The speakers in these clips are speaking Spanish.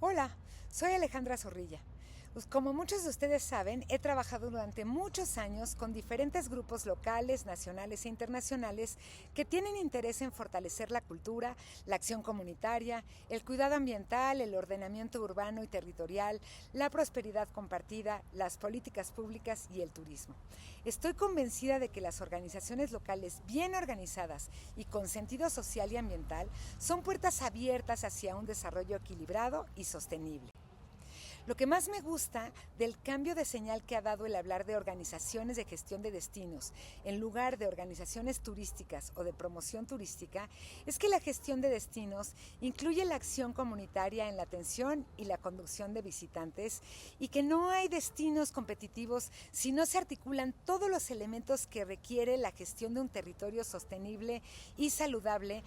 Hola, soy Alejandra Zorrilla. Pues como muchos de ustedes saben, he trabajado durante muchos años con diferentes grupos locales, nacionales e internacionales que tienen interés en fortalecer la cultura, la acción comunitaria, el cuidado ambiental, el ordenamiento urbano y territorial, la prosperidad compartida, las políticas públicas y el turismo. Estoy convencida de que las organizaciones locales bien organizadas y con sentido social y ambiental son puertas abiertas hacia un desarrollo equilibrado y sostenible. Lo que más me gusta del cambio de señal que ha dado el hablar de organizaciones de gestión de destinos en lugar de organizaciones turísticas o de promoción turística es que la gestión de destinos incluye la acción comunitaria en la atención y la conducción de visitantes y que no hay destinos competitivos si no se articulan todos los elementos que requiere la gestión de un territorio sostenible y saludable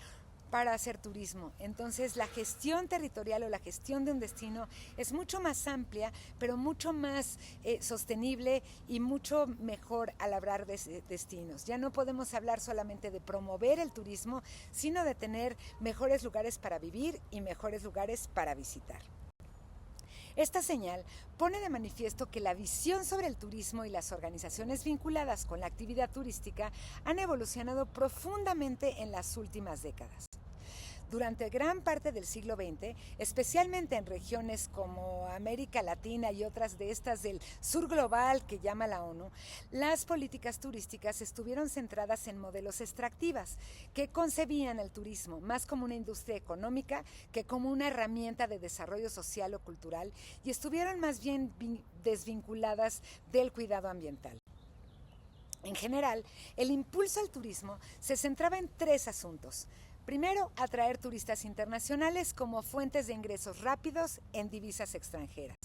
para hacer turismo. Entonces la gestión territorial o la gestión de un destino es mucho más amplia, pero mucho más sostenible y mucho mejor al hablar de destinos. Ya no podemos hablar solamente de promover el turismo, sino de tener mejores lugares para vivir y mejores lugares para visitar. Esta señal pone de manifiesto que la visión sobre el turismo y las organizaciones vinculadas con la actividad turística han evolucionado profundamente en las últimas décadas. Durante gran parte del siglo XX, especialmente en regiones como América Latina y otras de estas del sur global que llama la ONU, las políticas turísticas estuvieron centradas en modelos extractivas que concebían el turismo más como una industria económica que como una herramienta de desarrollo social o cultural y estuvieron más bien desvinculadas del cuidado ambiental. En general, el impulso al turismo se centraba en tres asuntos. Primero, atraer turistas internacionales como fuentes de ingresos rápidos en divisas extranjeras.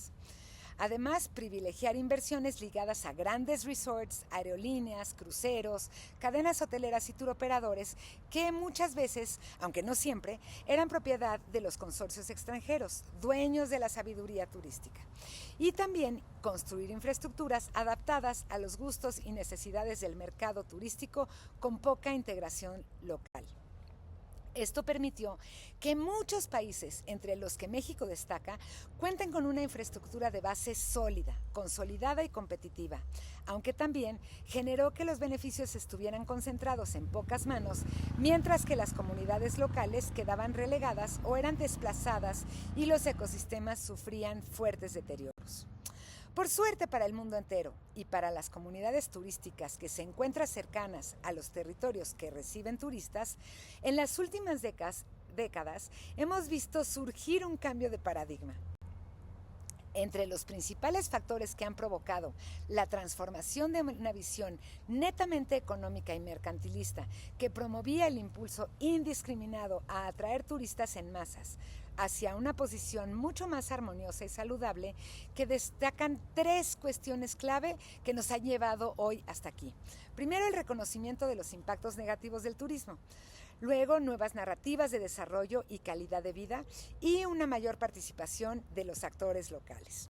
Además, privilegiar inversiones ligadas a grandes resorts, aerolíneas, cruceros, cadenas hoteleras y turoperadores que muchas veces, aunque no siempre, eran propiedad de los consorcios extranjeros, dueños de la sabiduría turística. Y también construir infraestructuras adaptadas a los gustos y necesidades del mercado turístico con poca integración local. Esto permitió que muchos países, entre los que México destaca, cuenten con una infraestructura de base sólida, consolidada y competitiva, aunque también generó que los beneficios estuvieran concentrados en pocas manos, mientras que las comunidades locales quedaban relegadas o eran desplazadas y los ecosistemas sufrían fuertes deterioros. Por suerte para el mundo entero y para las comunidades turísticas que se encuentran cercanas a los territorios que reciben turistas, en las últimas décadas hemos visto surgir un cambio de paradigma. Entre los principales factores que han provocado la transformación de una visión netamente económica y mercantilista que promovía el impulso indiscriminado a atraer turistas en masas hacia una posición mucho más armoniosa y saludable, que destacan tres cuestiones clave que nos han llevado hoy hasta aquí. Primero, el reconocimiento de los impactos negativos del turismo. Luego, nuevas narrativas de desarrollo y calidad de vida y una mayor participación de los actores locales.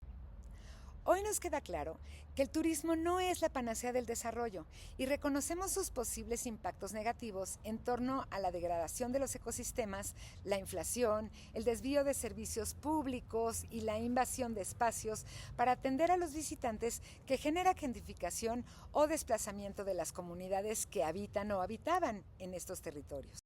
Hoy nos queda claro que el turismo no es la panacea del desarrollo y reconocemos sus posibles impactos negativos en torno a la degradación de los ecosistemas, la inflación, el desvío de servicios públicos y la invasión de espacios para atender a los visitantes, que genera gentrificación o desplazamiento de las comunidades que habitan o habitaban en estos territorios.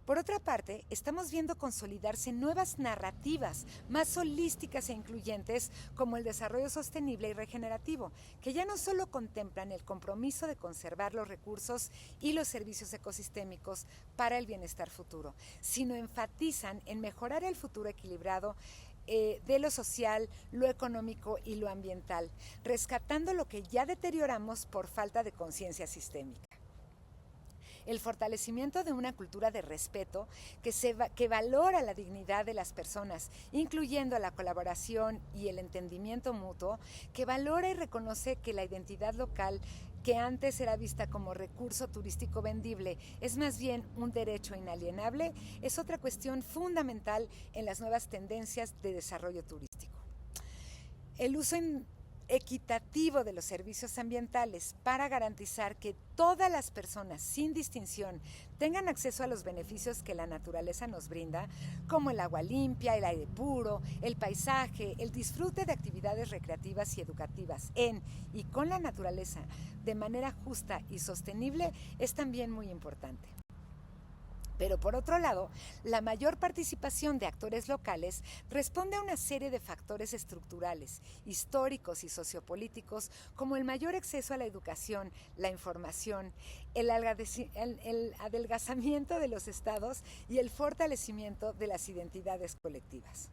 Por otra parte, estamos viendo consolidarse nuevas narrativas más holísticas e incluyentes como el desarrollo sostenible y regenerativo, que ya no solo contemplan el compromiso de conservar los recursos y los servicios ecosistémicos para el bienestar futuro, sino enfatizan en mejorar el futuro equilibrado de lo social, lo económico y lo ambiental, rescatando lo que ya deterioramos por falta de conciencia sistémica. El fortalecimiento de una cultura de respeto que valora la dignidad de las personas, incluyendo la colaboración y el entendimiento mutuo, que valora y reconoce que la identidad local, que antes era vista como recurso turístico vendible, es más bien un derecho inalienable, es otra cuestión fundamental en las nuevas tendencias de desarrollo turístico. El uso equitativo de los servicios ambientales para garantizar que todas las personas, sin distinción, tengan acceso a los beneficios que la naturaleza nos brinda, como el agua limpia, el aire puro, el paisaje, el disfrute de actividades recreativas y educativas en y con la naturaleza de manera justa y sostenible, es también muy importante. Pero por otro lado, la mayor participación de actores locales responde a una serie de factores estructurales, históricos y sociopolíticos, como el mayor acceso a la educación, la información, el adelgazamiento de los estados y el fortalecimiento de las identidades colectivas.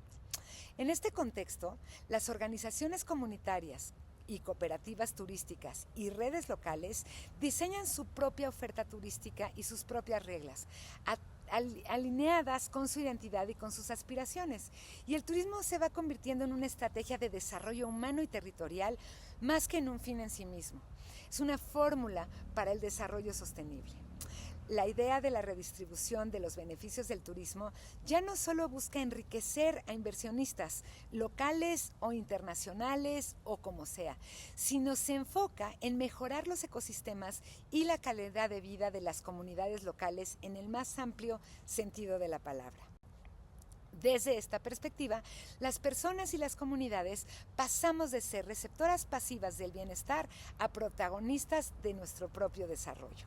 En este contexto, las organizaciones comunitarias y cooperativas turísticas y redes locales diseñan su propia oferta turística y sus propias reglas, alineadas con su identidad y con sus aspiraciones. Y el turismo se va convirtiendo en una estrategia de desarrollo humano y territorial más que en un fin en sí mismo. Es una fórmula para el desarrollo sostenible. La idea de la redistribución de los beneficios del turismo ya no solo busca enriquecer a inversionistas locales o internacionales o como sea, sino se enfoca en mejorar los ecosistemas y la calidad de vida de las comunidades locales en el más amplio sentido de la palabra. Desde esta perspectiva, las personas y las comunidades pasamos de ser receptoras pasivas del bienestar a protagonistas de nuestro propio desarrollo.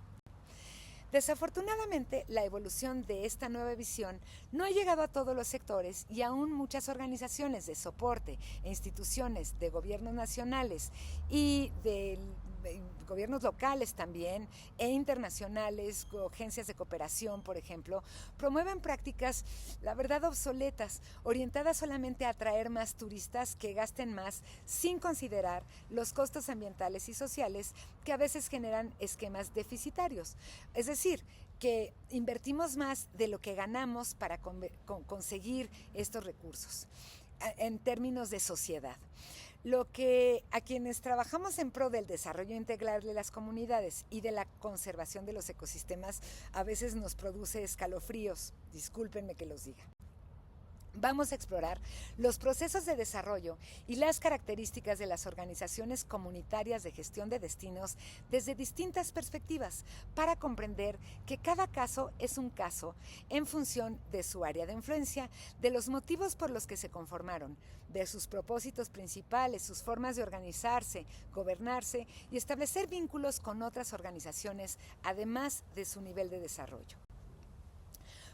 Desafortunadamente, la evolución de esta nueva visión no ha llegado a todos los sectores y aún muchas organizaciones de soporte e instituciones de gobiernos nacionales y de gobiernos locales también e internacionales, agencias de cooperación, por ejemplo, promueven prácticas, la verdad, obsoletas, orientadas solamente a atraer más turistas que gasten más sin considerar los costos ambientales y sociales que a veces generan esquemas deficitarios. Es decir, que invertimos más de lo que ganamos para conseguir estos recursos en términos de sociedad. Lo que a quienes trabajamos en pro del desarrollo integral de las comunidades y de la conservación de los ecosistemas a veces nos produce escalofríos, discúlpenme que los diga. Vamos a explorar los procesos de desarrollo y las características de las organizaciones comunitarias de gestión de destinos desde distintas perspectivas para comprender que cada caso es un caso en función de su área de influencia, de los motivos por los que se conformaron, de sus propósitos principales, sus formas de organizarse, gobernarse y establecer vínculos con otras organizaciones, además de su nivel de desarrollo.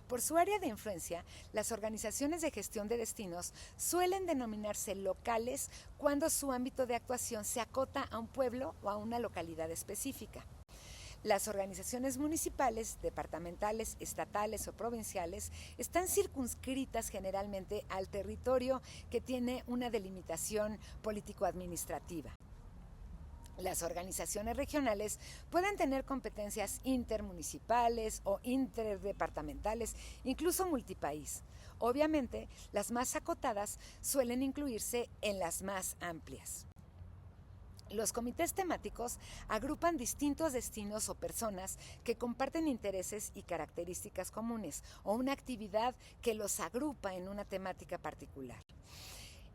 Por su área de influencia, las organizaciones de gestión de destinos suelen denominarse locales cuando su ámbito de actuación se acota a un pueblo o a una localidad específica. Las organizaciones municipales, departamentales, estatales o provinciales están circunscritas generalmente al territorio que tiene una delimitación político-administrativa. Las organizaciones regionales pueden tener competencias intermunicipales o interdepartamentales, incluso multipaís. Obviamente, las más acotadas suelen incluirse en las más amplias. Los comités temáticos agrupan distintos destinos o personas que comparten intereses y características comunes o una actividad que los agrupa en una temática particular.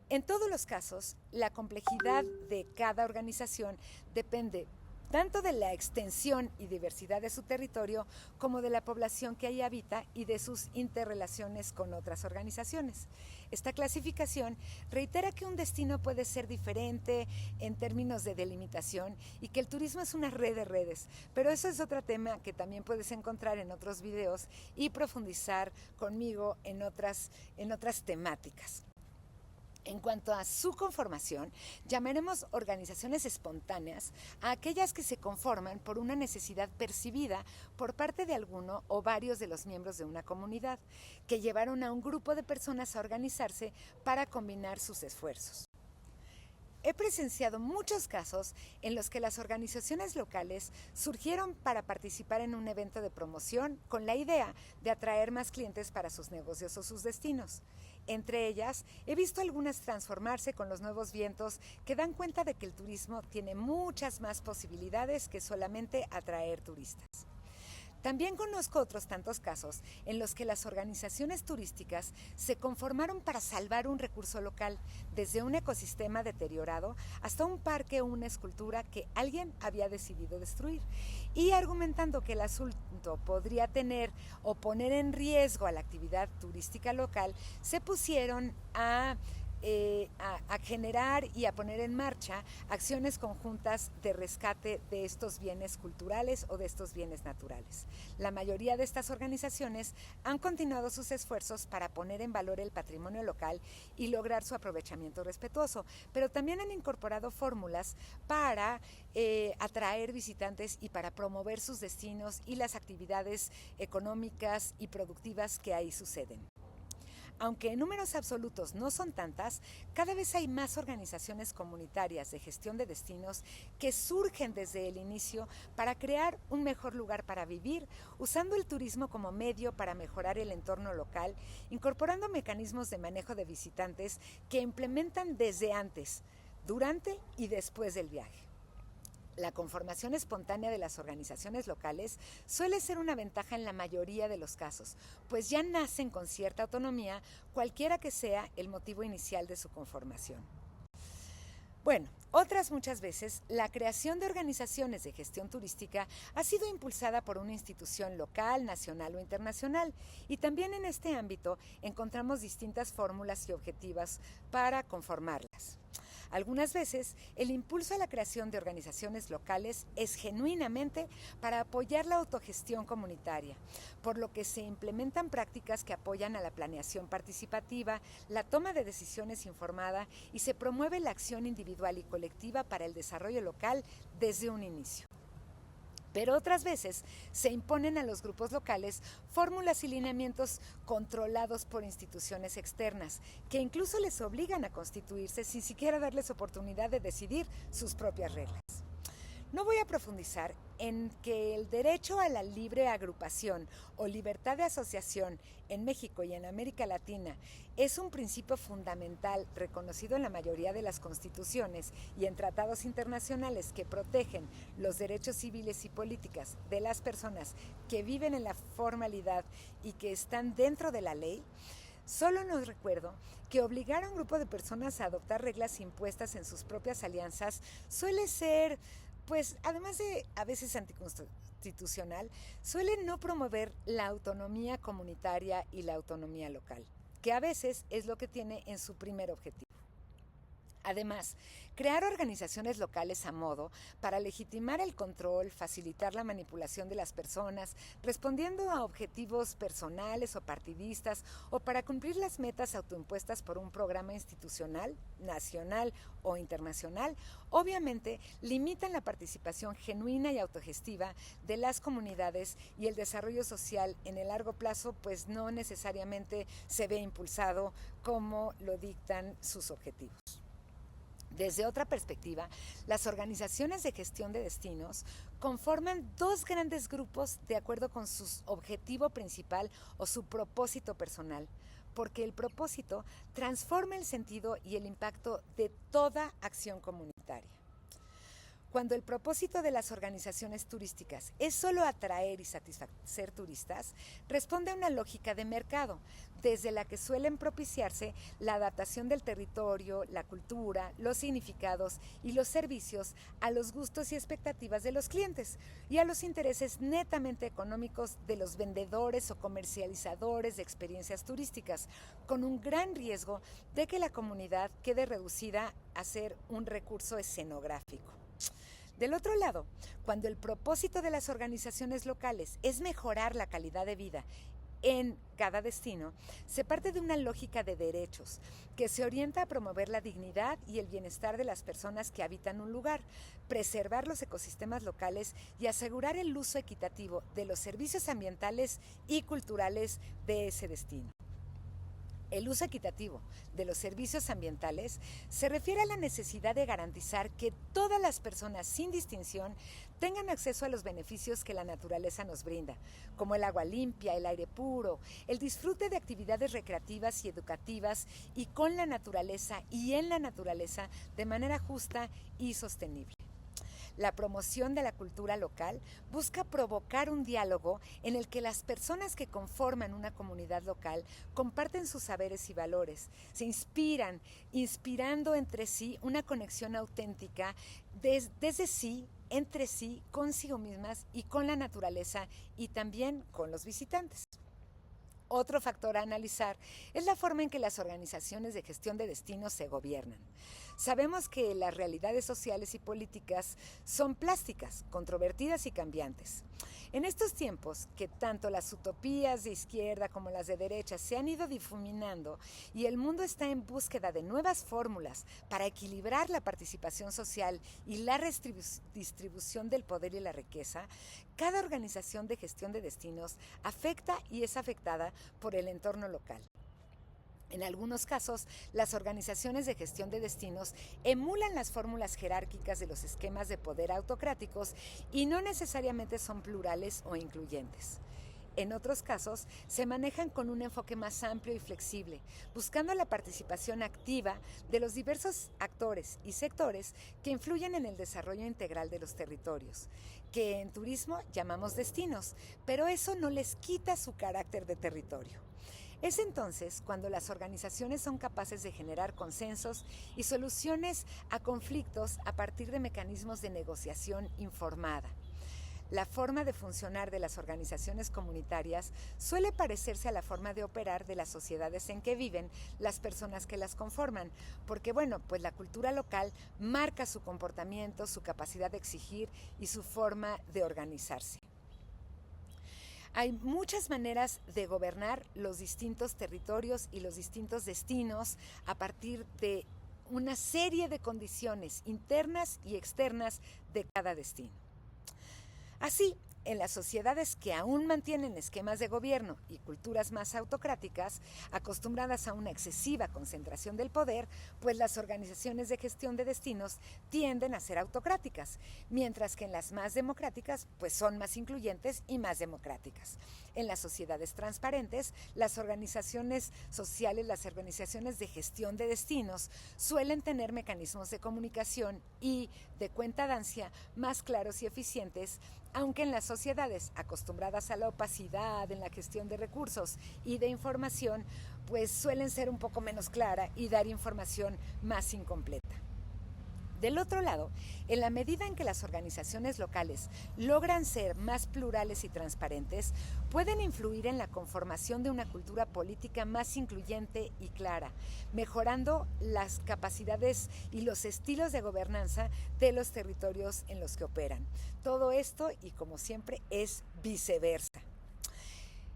En todos los casos, la complejidad de cada organización depende tanto de la extensión y diversidad de su territorio como de la población que ahí habita y de sus interrelaciones con otras organizaciones. Esta clasificación reitera que un destino puede ser diferente en términos de delimitación y que el turismo es una red de redes, pero eso es otro tema que también puedes encontrar en otros videos y profundizar conmigo en otras temáticas. En cuanto a su conformación, llamaremos organizaciones espontáneas a aquellas que se conforman por una necesidad percibida por parte de alguno o varios de los miembros de una comunidad, que llevaron a un grupo de personas a organizarse para combinar sus esfuerzos. He presenciado muchos casos en los que las organizaciones locales surgieron para participar en un evento de promoción con la idea de atraer más clientes para sus negocios o sus destinos. Entre ellas, he visto algunas transformarse con los nuevos vientos que dan cuenta de que el turismo tiene muchas más posibilidades que solamente atraer turistas. También conozco otros tantos casos en los que las organizaciones turísticas se conformaron para salvar un recurso local, desde un ecosistema deteriorado hasta un parque o una escultura que alguien había decidido destruir, y argumentando que el asunto podría tener o poner en riesgo a la actividad turística local, se pusieron a generar y a poner en marcha acciones conjuntas de rescate de estos bienes culturales o de estos bienes naturales. La mayoría de estas organizaciones han continuado sus esfuerzos para poner en valor el patrimonio local y lograr su aprovechamiento respetuoso, pero también han incorporado fórmulas para atraer visitantes y para promover sus destinos y las actividades económicas y productivas que ahí suceden. Aunque en números absolutos no son tantas, cada vez hay más organizaciones comunitarias de gestión de destinos que surgen desde el inicio para crear un mejor lugar para vivir, usando el turismo como medio para mejorar el entorno local, incorporando mecanismos de manejo de visitantes que implementan desde antes, durante y después del viaje. La conformación espontánea de las organizaciones locales suele ser una ventaja en la mayoría de los casos, pues ya nacen con cierta autonomía, cualquiera que sea el motivo inicial de su conformación. Bueno, otras muchas veces, la creación de organizaciones de gestión turística ha sido impulsada por una institución local, nacional o internacional, y también en este ámbito encontramos distintas fórmulas y objetivas para conformarlas. Algunas veces, el impulso a la creación de organizaciones locales es genuinamente para apoyar la autogestión comunitaria, por lo que se implementan prácticas que apoyan a la planeación participativa, la toma de decisiones informada y se promueve la acción individual y colectiva para el desarrollo local desde un inicio. Pero otras veces se imponen a los grupos locales fórmulas y lineamientos controlados por instituciones externas, que incluso les obligan a constituirse sin siquiera darles oportunidad de decidir sus propias reglas. No voy a profundizar en que el derecho a la libre agrupación o libertad de asociación en México y en América Latina es un principio fundamental reconocido en la mayoría de las constituciones y en tratados internacionales que protegen los derechos civiles y políticas de las personas que viven en la formalidad y que están dentro de la ley. Solo nos recuerdo que obligar a un grupo de personas a adoptar reglas impuestas en sus propias alianzas suele ser, pues además de a veces anticonstitucional, suele no promover la autonomía comunitaria y la autonomía local, que a veces es lo que tiene en su primer objetivo. Además, crear organizaciones locales a modo para legitimar el control, facilitar la manipulación de las personas, respondiendo a objetivos personales o partidistas o para cumplir las metas autoimpuestas por un programa institucional, nacional o internacional, obviamente limitan la participación genuina y autogestiva de las comunidades y el desarrollo social en el largo plazo, pues no necesariamente se ve impulsado como lo dictan sus objetivos. Desde otra perspectiva, las organizaciones de gestión de destinos conforman dos grandes grupos de acuerdo con su objetivo principal o su propósito personal, porque el propósito transforma el sentido y el impacto de toda acción comunitaria. Cuando el propósito de las organizaciones turísticas es solo atraer y satisfacer turistas, responde a una lógica de mercado, desde la que suelen propiciarse la adaptación del territorio, la cultura, los significados y los servicios a los gustos y expectativas de los clientes y a los intereses netamente económicos de los vendedores o comercializadores de experiencias turísticas, con un gran riesgo de que la comunidad quede reducida a ser un recurso escenográfico. Del otro lado, cuando el propósito de las organizaciones locales es mejorar la calidad de vida en cada destino, se parte de una lógica de derechos que se orienta a promover la dignidad y el bienestar de las personas que habitan un lugar, preservar los ecosistemas locales y asegurar el uso equitativo de los servicios ambientales y culturales de ese destino. El uso equitativo de los servicios ambientales se refiere a la necesidad de garantizar que todas las personas, sin distinción, tengan acceso a los beneficios que la naturaleza nos brinda, como el agua limpia, el aire puro, el disfrute de actividades recreativas y educativas y con la naturaleza y en la naturaleza de manera justa y sostenible. La promoción de la cultura local busca provocar un diálogo en el que las personas que conforman una comunidad local comparten sus saberes y valores, se inspiran, inspirando entre sí una conexión auténtica desde sí, entre sí, consigo mismas y con la naturaleza y también con los visitantes. Otro factor a analizar es la forma en que las organizaciones de gestión de destinos se gobiernan. Sabemos que las realidades sociales y políticas son plásticas, controvertidas y cambiantes. En estos tiempos, que tanto las utopías de izquierda como las de derecha se han ido difuminando y el mundo está en búsqueda de nuevas fórmulas para equilibrar la participación social y la distribución del poder y la riqueza, cada organización de gestión de destinos afecta y es afectada por el entorno local. En algunos casos, las organizaciones de gestión de destinos emulan las fórmulas jerárquicas de los esquemas de poder autocráticos y no necesariamente son plurales o incluyentes. En otros casos, se manejan con un enfoque más amplio y flexible, buscando la participación activa de los diversos actores y sectores que influyen en el desarrollo integral de los territorios, que en turismo llamamos destinos, pero eso no les quita su carácter de territorio. Es entonces cuando las organizaciones son capaces de generar consensos y soluciones a conflictos a partir de mecanismos de negociación informada. La forma de funcionar de las organizaciones comunitarias suele parecerse a la forma de operar de las sociedades en que viven las personas que las conforman, porque pues la cultura local marca su comportamiento, su capacidad de exigir y su forma de organizarse. Hay muchas maneras de gobernar los distintos territorios y los distintos destinos a partir de una serie de condiciones internas y externas de cada destino. Así, en las sociedades que aún mantienen esquemas de gobierno y culturas más autocráticas, acostumbradas a una excesiva concentración del poder, pues las organizaciones de gestión de destinos tienden a ser autocráticas, mientras que en las más democráticas, pues son más incluyentes y más democráticas. En las sociedades transparentes, las organizaciones sociales, las organizaciones de gestión de destinos, suelen tener mecanismos de comunicación y de cuentadancia más claros y eficientes, aunque en las sociedades acostumbradas a la opacidad en la gestión de recursos y de información, pues suelen ser un poco menos clara y dar información más incompleta. Del otro lado, en la medida en que las organizaciones locales logran ser más plurales y transparentes, pueden influir en la conformación de una cultura política más incluyente y clara, mejorando las capacidades y los estilos de gobernanza de los territorios en los que operan. Todo esto, y como siempre, es viceversa.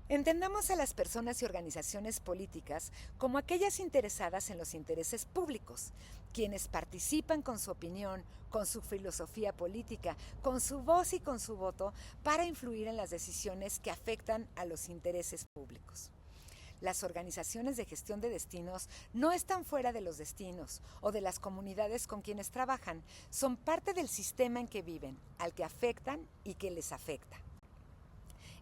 Entendamos a las personas y organizaciones políticas como aquellas interesadas en los intereses públicos, quienes participan con su opinión, con su filosofía política, con su voz y con su voto para influir en las decisiones que afectan a los intereses públicos. Las organizaciones de gestión de destinos no están fuera de los destinos o de las comunidades con quienes trabajan, son parte del sistema en que viven, al que afectan y que les afecta.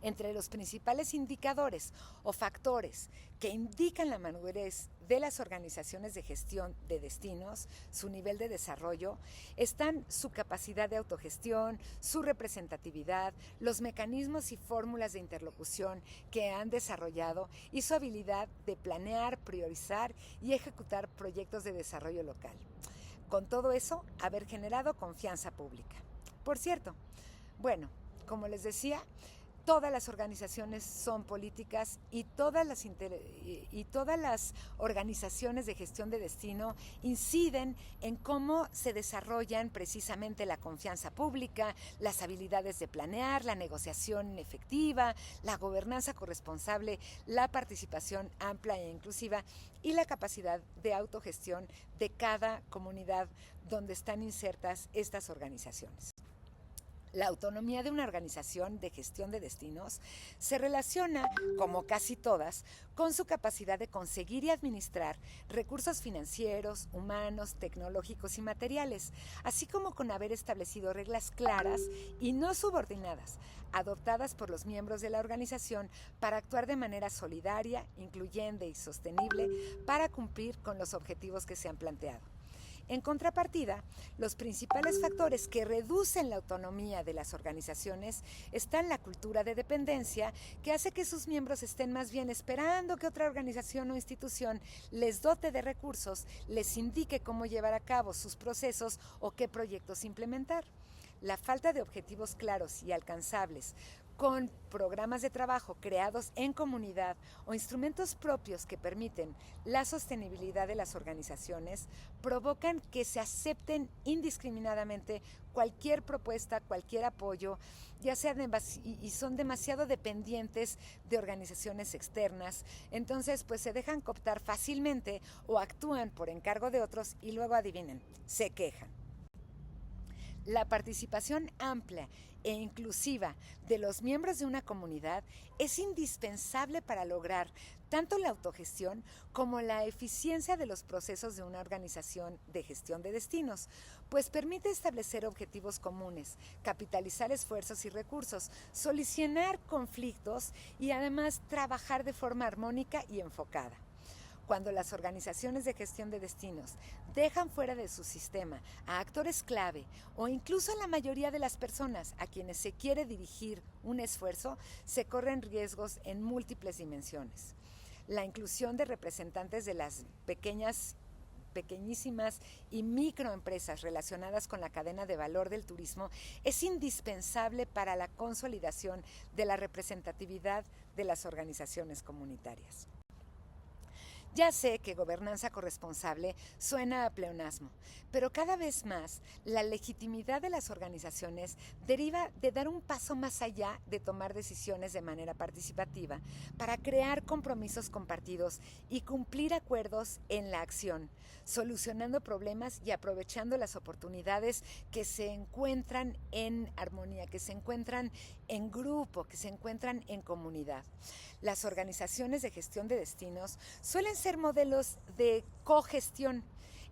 Entre los principales indicadores o factores que indican la madurez de las organizaciones de gestión de destinos, su nivel de desarrollo, están su capacidad de autogestión, su representatividad, los mecanismos y fórmulas de interlocución que han desarrollado y su habilidad de planear, priorizar y ejecutar proyectos de desarrollo local. Con todo eso, haber generado confianza pública. Por cierto, como les decía, todas las organizaciones son políticas y todas las organizaciones de gestión de destino inciden en cómo se desarrollan precisamente la confianza pública, las habilidades de planear, la negociación efectiva, la gobernanza corresponsable, la participación amplia e inclusiva y la capacidad de autogestión de cada comunidad donde están insertas estas organizaciones. La autonomía de una organización de gestión de destinos se relaciona, como casi todas, con su capacidad de conseguir y administrar recursos financieros, humanos, tecnológicos y materiales, así como con haber establecido reglas claras y no subordinadas, adoptadas por los miembros de la organización para actuar de manera solidaria, incluyente y sostenible para cumplir con los objetivos que se han planteado. En contrapartida, los principales factores que reducen la autonomía de las organizaciones están la cultura de dependencia, que hace que sus miembros estén más bien esperando que otra organización o institución les dote de recursos, les indique cómo llevar a cabo sus procesos o qué proyectos implementar. La falta de objetivos claros y alcanzables, con programas de trabajo creados en comunidad o instrumentos propios que permiten la sostenibilidad de las organizaciones, provocan que se acepten indiscriminadamente cualquier propuesta, cualquier apoyo, ya sea y son demasiado dependientes de organizaciones externas. Entonces, pues se dejan cooptar fácilmente o actúan por encargo de otros y luego, adivinen, se quejan. La participación amplia e inclusiva de los miembros de una comunidad es indispensable para lograr tanto la autogestión como la eficiencia de los procesos de una organización de gestión de destinos, pues permite establecer objetivos comunes, capitalizar esfuerzos y recursos, solucionar conflictos y además trabajar de forma armónica y enfocada. Cuando las organizaciones de gestión de destinos dejan fuera de su sistema a actores clave o incluso a la mayoría de las personas a quienes se quiere dirigir un esfuerzo, se corren riesgos en múltiples dimensiones. La inclusión de representantes de las pequeñísimas y microempresas relacionadas con la cadena de valor del turismo es indispensable para la consolidación de la representatividad de las organizaciones comunitarias. Ya sé que gobernanza corresponsable suena a pleonasmo, pero cada vez más la legitimidad de las organizaciones deriva de dar un paso más allá de tomar decisiones de manera participativa para crear compromisos compartidos y cumplir acuerdos en la acción, solucionando problemas y aprovechando las oportunidades que se encuentran en armonía, que se encuentran en grupo, que se encuentran en comunidad. Las organizaciones de gestión de destinos suelen ser modelos de cogestión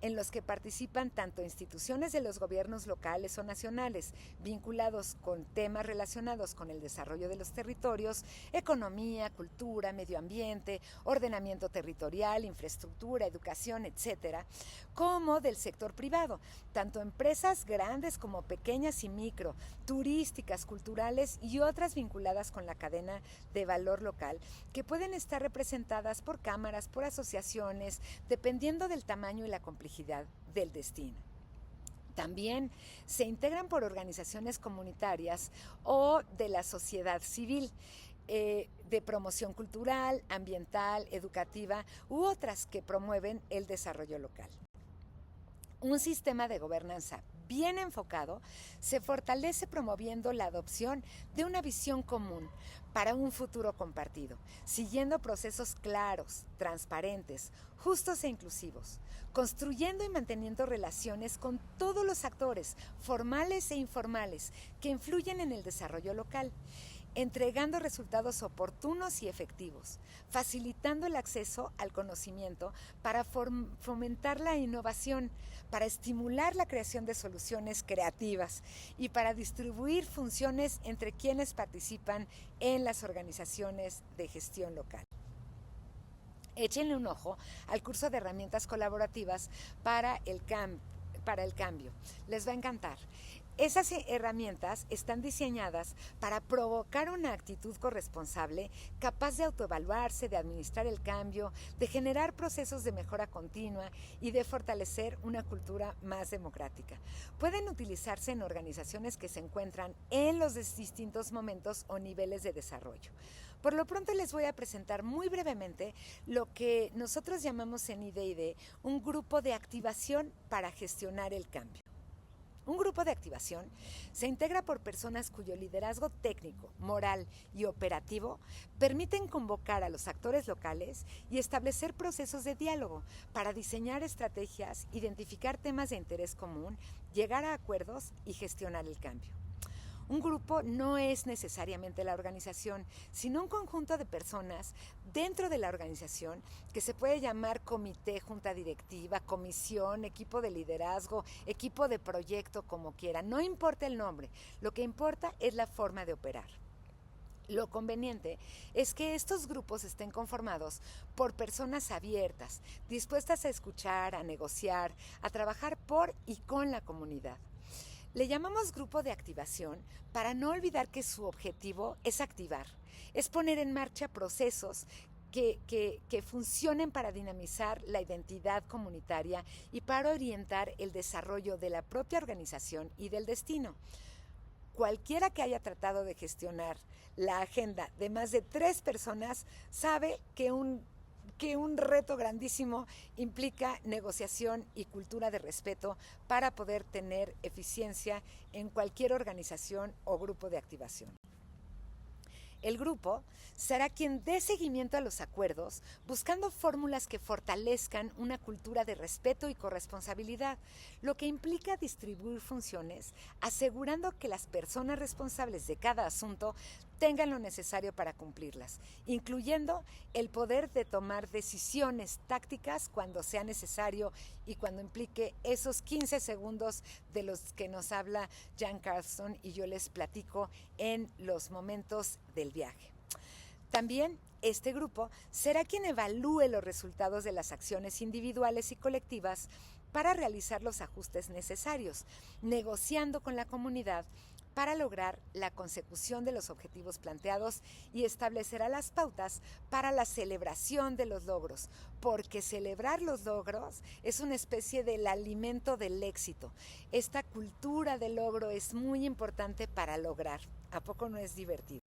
en los que participan tanto instituciones de los gobiernos locales o nacionales, vinculados con temas relacionados con el desarrollo de los territorios, economía, cultura, medio ambiente, ordenamiento territorial, infraestructura, educación, etcétera, como del sector privado, tanto empresas grandes como pequeñas y micro, turísticas, culturales y otras vinculadas con la cadena de valor local, que pueden estar representadas por cámaras, por asociaciones, dependiendo del tamaño y la complejidad del destino. También se integran por organizaciones comunitarias o de la sociedad civil, de promoción cultural, ambiental, educativa u otras que promueven el desarrollo local. Un sistema de gobernanza bien enfocado se fortalece promoviendo la adopción de una visión común para un futuro compartido, siguiendo procesos claros, transparentes, justos e inclusivos, construyendo y manteniendo relaciones con todos los actores, formales e informales, que influyen en el desarrollo local, entregando resultados oportunos y efectivos, facilitando el acceso al conocimiento para fomentar la innovación, para estimular la creación de soluciones creativas y para distribuir funciones entre quienes participan en las organizaciones de gestión local. Échenle un ojo al curso de herramientas colaborativas para el cambio. Les va a encantar. Esas herramientas están diseñadas para provocar una actitud corresponsable, capaz de autoevaluarse, de administrar el cambio, de generar procesos de mejora continua y de fortalecer una cultura más democrática. Pueden utilizarse en organizaciones que se encuentran en los distintos momentos o niveles de desarrollo. Por lo pronto les voy a presentar muy brevemente lo que nosotros llamamos en IDD un grupo de activación para gestionar el cambio. Un grupo de activación se integra por personas cuyo liderazgo técnico, moral y operativo permiten convocar a los actores locales y establecer procesos de diálogo para diseñar estrategias, identificar temas de interés común, llegar a acuerdos y gestionar el cambio. Un grupo no es necesariamente la organización, sino un conjunto de personas dentro de la organización que se puede llamar comité, junta directiva, comisión, equipo de liderazgo, equipo de proyecto, como quiera. No importa el nombre, lo que importa es la forma de operar. Lo conveniente es que estos grupos estén conformados por personas abiertas, dispuestas a escuchar, a negociar, a trabajar por y con la comunidad. Le llamamos grupo de activación para no olvidar que su objetivo es activar, es poner en marcha procesos que funcionen para dinamizar la identidad comunitaria y para orientar el desarrollo de la propia organización y del destino. Cualquiera que haya tratado de gestionar la agenda de más de 3 personas sabe que un reto grandísimo implica negociación y cultura de respeto para poder tener eficiencia en cualquier organización o grupo de activación. El grupo será quien dé seguimiento a los acuerdos, buscando fórmulas que fortalezcan una cultura de respeto y corresponsabilidad, lo que implica distribuir funciones, asegurando que las personas responsables de cada asunto tengan lo necesario para cumplirlas, incluyendo el poder de tomar decisiones tácticas cuando sea necesario y cuando implique esos 15 segundos de los que nos habla Jan Carlson y yo les platico en los momentos del viaje. También este grupo será quien evalúe los resultados de las acciones individuales y colectivas para realizar los ajustes necesarios, negociando con la comunidad para lograr la consecución de los objetivos planteados y establecerá las pautas para la celebración de los logros, porque celebrar los logros es una especie del alimento del éxito. Esta cultura del logro es muy importante para lograr. ¿A poco no es divertido?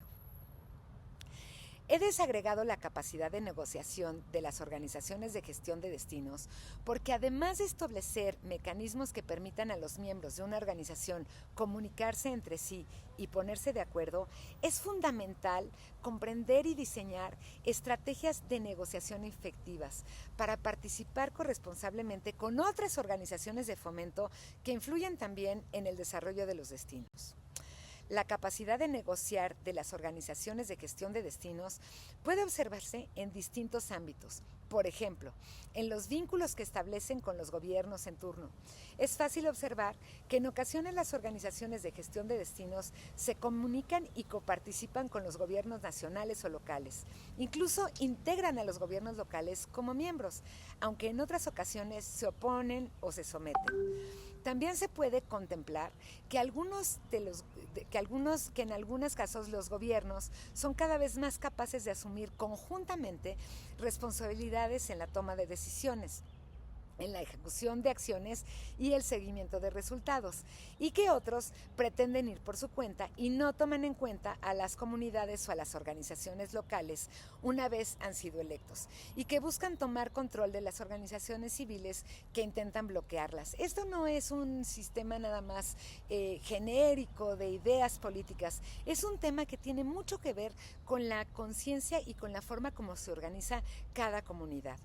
He desagregado la capacidad de negociación de las organizaciones de gestión de destinos porque además de establecer mecanismos que permitan a los miembros de una organización comunicarse entre sí y ponerse de acuerdo, es fundamental comprender y diseñar estrategias de negociación efectivas para participar corresponsablemente con otras organizaciones de fomento que influyen también en el desarrollo de los destinos. La capacidad de negociar de las organizaciones de gestión de destinos puede observarse en distintos ámbitos. Por ejemplo, en los vínculos que establecen con los gobiernos en turno. Es fácil observar que en ocasiones las organizaciones de gestión de destinos se comunican y coparticipan con los gobiernos nacionales o locales. Incluso integran a los gobiernos locales como miembros, aunque en otras ocasiones se oponen o se someten. También se puede contemplar que en algunos casos los gobiernos son cada vez más capaces de asumir conjuntamente responsabilidades en la toma de decisiones, en la ejecución de acciones y el seguimiento de resultados, y que otros pretenden ir por su cuenta y no toman en cuenta a las comunidades o a las organizaciones locales una vez han sido electos, y que buscan tomar control de las organizaciones civiles que intentan bloquearlas. Esto no es un sistema nada más genérico de ideas políticas, es un tema que tiene mucho que ver con la conciencia y con la forma como se organiza cada comunidad.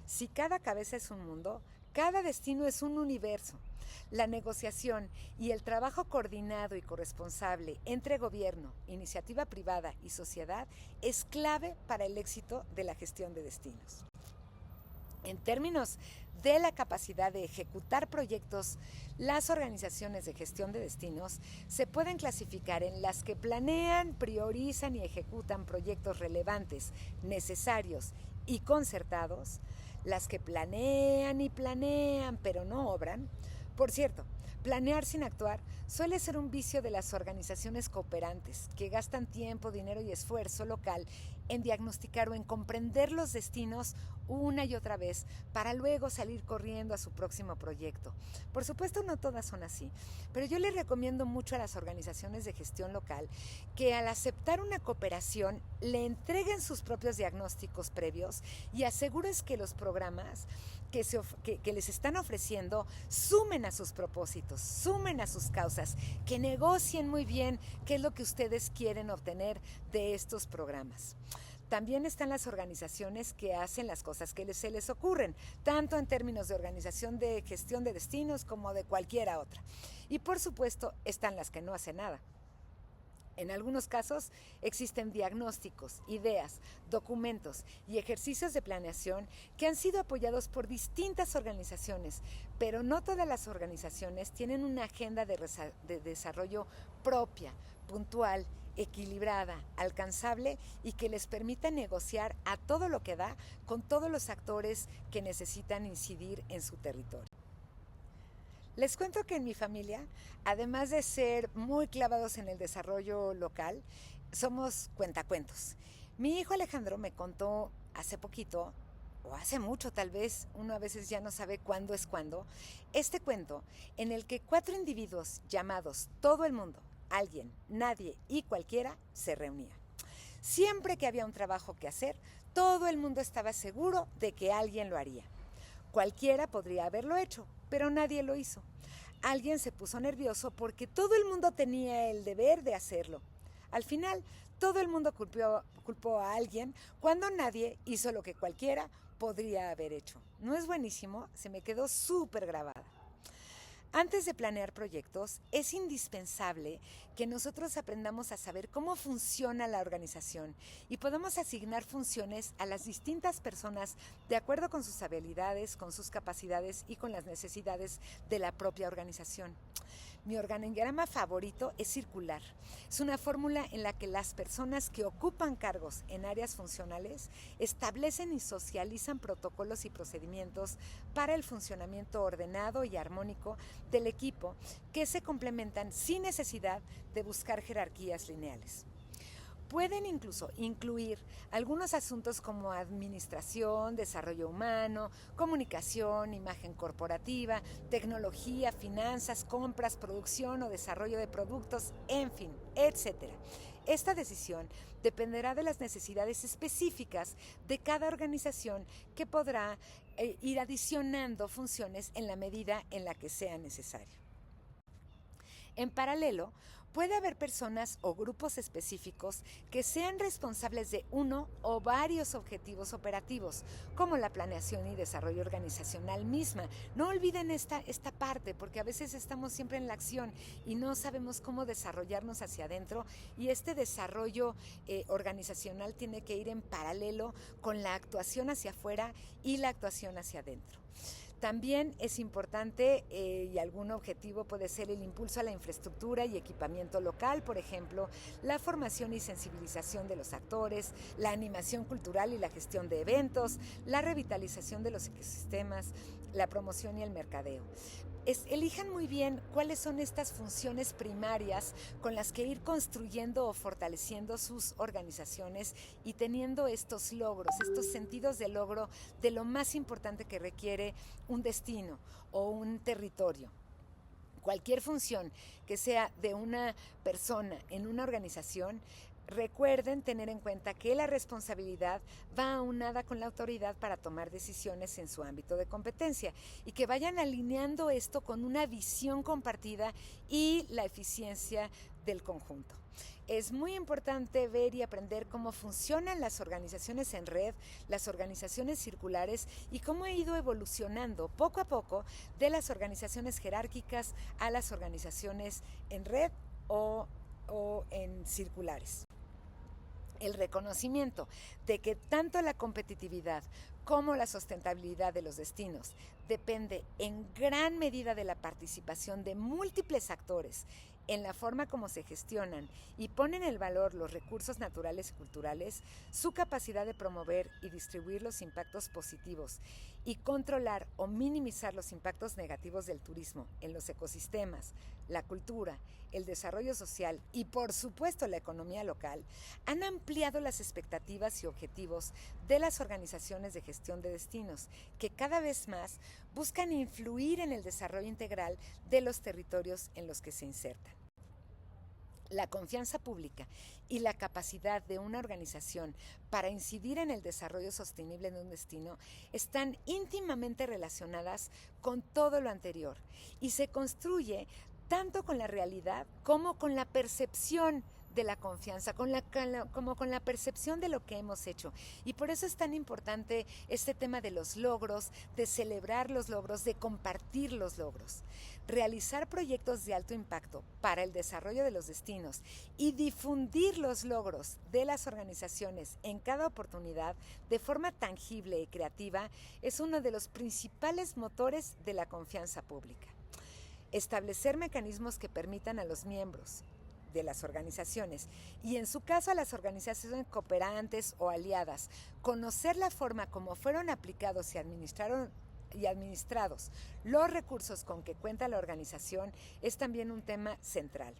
Si cada cabeza es un mundo, cada destino es un universo. La negociación y el trabajo coordinado y corresponsable entre gobierno, iniciativa privada y sociedad es clave para el éxito de la gestión de destinos. En términos de la capacidad de ejecutar proyectos, las organizaciones de gestión de destinos se pueden clasificar en las que planean, priorizan y ejecutan proyectos relevantes, necesarios y concertados, las que planean y planean pero no obran. Por cierto, planear sin actuar suele ser un vicio de las organizaciones cooperantes que gastan tiempo, dinero y esfuerzo local en diagnosticar o en comprender los destinos una y otra vez para luego salir corriendo a su próximo proyecto. Por supuesto, no todas son así, pero yo les recomiendo mucho a las organizaciones de gestión local que al aceptar una cooperación le entreguen sus propios diagnósticos previos y aseguren que los programas que les están ofreciendo sumen a sus propósitos, sumen a sus causas, que negocien muy bien qué es lo que ustedes quieren obtener de estos programas. También están las organizaciones que hacen las cosas que se les ocurren, tanto en términos de organización de gestión de destinos como de cualquiera otra. Y por supuesto están las que no hacen nada. En algunos casos existen diagnósticos, ideas, documentos y ejercicios de planeación que han sido apoyados por distintas organizaciones, pero no todas las organizaciones tienen una agenda de desarrollo propia, puntual, equilibrada, alcanzable y que les permita negociar a todo lo que da con todos los actores que necesitan incidir en su territorio. Les cuento que en mi familia, además de ser muy clavados en el desarrollo local, somos cuentacuentos. Mi hijo Alejandro me contó hace poquito, o hace mucho tal vez, uno a veces ya no sabe cuándo es cuándo, este cuento en el que 4 individuos llamados todo el mundo, alguien, nadie y cualquiera, se reunían. Siempre que había un trabajo que hacer, todo el mundo estaba seguro de que alguien lo haría. Cualquiera podría haberlo hecho, pero nadie lo hizo. Alguien se puso nervioso porque todo el mundo tenía el deber de hacerlo. Al final, todo el mundo culpó a alguien cuando nadie hizo lo que cualquiera podría haber hecho. ¿No es buenísimo? Se me quedó súper grabada. Antes de planear proyectos, es indispensable que nosotros aprendamos a saber cómo funciona la organización y podamos asignar funciones a las distintas personas de acuerdo con sus habilidades, con sus capacidades y con las necesidades de la propia organización. Mi organigrama favorito es circular. Es una fórmula en la que las personas que ocupan cargos en áreas funcionales establecen y socializan protocolos y procedimientos para el funcionamiento ordenado y armónico del equipo que se complementan sin necesidad de buscar jerarquías lineales. Pueden incluso incluir algunos asuntos como administración, desarrollo humano, comunicación, imagen corporativa, tecnología, finanzas, compras, producción o desarrollo de productos, en fin, etc. Esta decisión dependerá de las necesidades específicas de cada organización que podrá ir adicionando funciones en la medida en la que sea necesario. En paralelo, puede haber personas o grupos específicos que sean responsables de uno o varios objetivos operativos, como la planeación y desarrollo organizacional misma. No olviden esta parte, porque a veces estamos siempre en la acción y no sabemos cómo desarrollarnos hacia adentro, y este desarrollo organizacional tiene que ir en paralelo con la actuación hacia afuera y la actuación hacia adentro. También es importante y algún objetivo puede ser el impulso a la infraestructura y equipamiento local, por ejemplo, la formación y sensibilización de los actores, la animación cultural y la gestión de eventos, la revitalización de los ecosistemas, la promoción y el mercadeo. Elijan muy bien cuáles son estas funciones primarias con las que ir construyendo o fortaleciendo sus organizaciones y teniendo estos logros, estos sentidos de logro de lo más importante que requiere un destino o un territorio. Cualquier función que sea de una persona en una organización, recuerden tener en cuenta que la responsabilidad va aunada con la autoridad para tomar decisiones en su ámbito de competencia y que vayan alineando esto con una visión compartida y la eficiencia del conjunto. Es muy importante ver y aprender cómo funcionan las organizaciones en red, las organizaciones circulares y cómo ha ido evolucionando poco a poco de las organizaciones jerárquicas a las organizaciones en red o en circulares. El reconocimiento de que tanto la competitividad como la sustentabilidad de los destinos depende en gran medida de la participación de múltiples actores en la forma como se gestionan y ponen en valor los recursos naturales y culturales, su capacidad de promover y distribuir los impactos positivos y controlar o minimizar los impactos negativos del turismo en los ecosistemas, la cultura, el desarrollo social y, por supuesto, la economía local, han ampliado las expectativas y objetivos de las organizaciones de gestión de destinos, que cada vez más buscan influir en el desarrollo integral de los territorios en los que se insertan. La confianza pública y la capacidad de una organización para incidir en el desarrollo sostenible de un destino están íntimamente relacionadas con todo lo anterior y se construye tanto con la realidad como con la percepción de la confianza, como con la percepción de lo que hemos hecho. Y por eso es tan importante este tema de los logros, de celebrar los logros, de compartir los logros. Realizar proyectos de alto impacto para el desarrollo de los destinos y difundir los logros de las organizaciones en cada oportunidad de forma tangible y creativa es uno de los principales motores de la confianza pública. Establecer mecanismos que permitan a los miembros de las organizaciones y en su caso a las organizaciones cooperantes o aliadas conocer la forma como fueron aplicados y administrados los recursos con que cuenta la organización es también un tema central.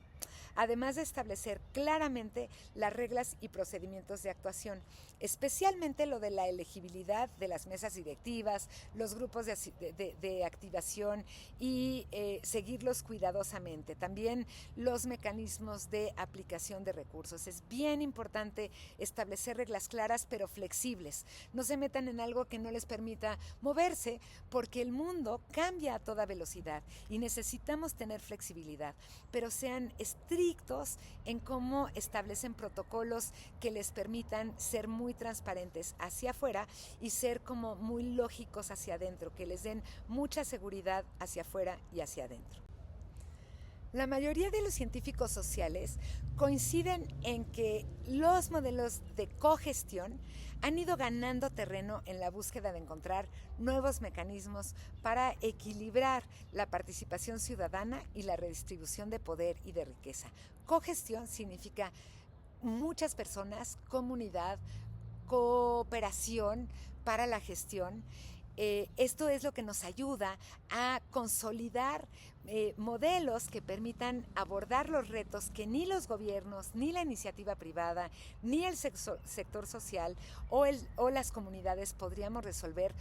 Además de establecer claramente las reglas y procedimientos de actuación, especialmente lo de la elegibilidad de las mesas directivas, los grupos de activación y seguirlos cuidadosamente. También los mecanismos de aplicación de recursos. Es bien importante establecer reglas claras pero flexibles. No se metan en algo que no les permita moverse porque el mundo cambia a toda velocidad y necesitamos tener flexibilidad, pero sean estrictos en cómo establecen protocolos que les permitan ser muy transparentes hacia afuera y ser como muy lógicos hacia adentro, que les den mucha seguridad hacia afuera y hacia adentro. La mayoría de los científicos sociales coinciden en que los modelos de cogestión han ido ganando terreno en la búsqueda de encontrar nuevos mecanismos para equilibrar la participación ciudadana y la redistribución de poder y de riqueza. Cogestión significa muchas personas, comunidad, cooperación para la gestión. Esto es lo que nos ayuda a consolidar modelos que permitan abordar los retos que ni los gobiernos, ni la iniciativa privada, ni el sector social o las comunidades podríamos resolver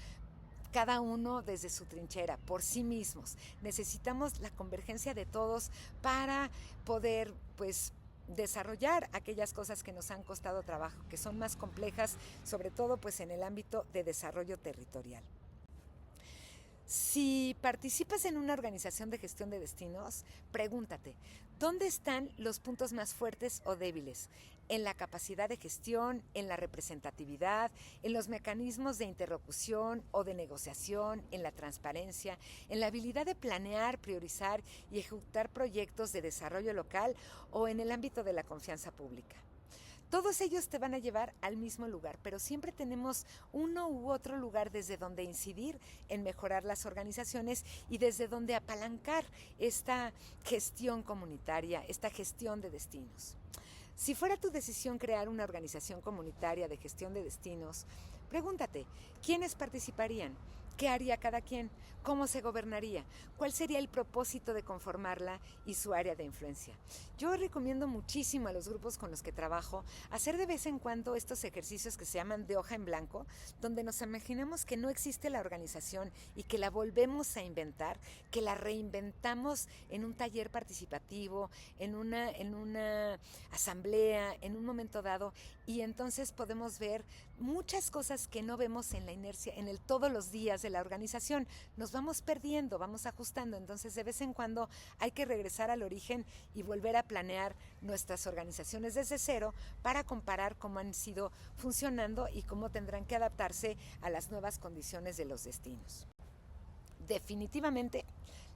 cada uno desde su trinchera, por sí mismos. Necesitamos la convergencia de todos para poder, desarrollar aquellas cosas que nos han costado trabajo, que son más complejas, sobre todo en el ámbito de desarrollo territorial. Si participas en una organización de gestión de destinos, pregúntate, ¿dónde están los puntos más fuertes o débiles? En la capacidad de gestión, en la representatividad, en los mecanismos de interlocución o de negociación, en la transparencia, en la habilidad de planear, priorizar y ejecutar proyectos de desarrollo local o en el ámbito de la confianza pública. Todos ellos te van a llevar al mismo lugar, pero siempre tenemos uno u otro lugar desde donde incidir en mejorar las organizaciones y desde donde apalancar esta gestión comunitaria, esta gestión de destinos. Si fuera tu decisión crear una organización comunitaria de gestión de destinos, pregúntate, ¿quiénes participarían? ¿Qué haría cada quien? ¿Cómo se gobernaría? ¿Cuál sería el propósito de conformarla y su área de influencia? Yo recomiendo muchísimo a los grupos con los que trabajo hacer de vez en cuando estos ejercicios que se llaman de hoja en blanco, donde nos imaginamos que no existe la organización y que la volvemos a inventar, que la reinventamos en un taller participativo, en una asamblea, en un momento dado, y entonces podemos ver muchas cosas que no vemos en la inercia, en el todos los días de la organización. Nos vamos perdiendo, vamos ajustando, entonces de vez en cuando hay que regresar al origen y volver a planear nuestras organizaciones desde cero para comparar cómo han sido funcionando y cómo tendrán que adaptarse a las nuevas condiciones de los destinos. Definitivamente,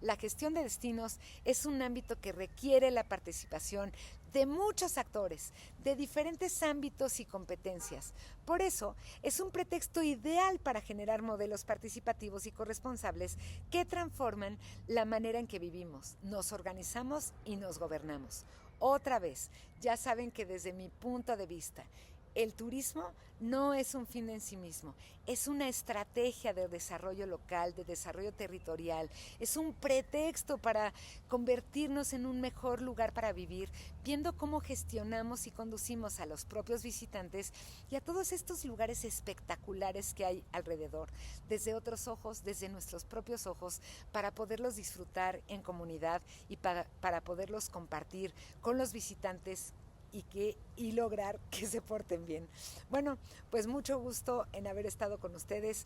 la gestión de destinos es un ámbito que requiere la participación de muchos actores, de diferentes ámbitos y competencias. Por eso, es un pretexto ideal para generar modelos participativos y corresponsables que transforman la manera en que vivimos, nos organizamos y nos gobernamos. Otra vez, ya saben que desde mi punto de vista, el turismo no es un fin en sí mismo, es una estrategia de desarrollo local, de desarrollo territorial, es un pretexto para convertirnos en un mejor lugar para vivir, viendo cómo gestionamos y conducimos a los propios visitantes y a todos estos lugares espectaculares que hay alrededor, desde otros ojos, desde nuestros propios ojos, para poderlos disfrutar en comunidad y para poderlos compartir con los visitantes y lograr que se porten bien. Bueno, pues mucho gusto en haber estado con ustedes.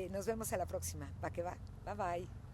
Nos vemos a la próxima. Va que va. Bye bye.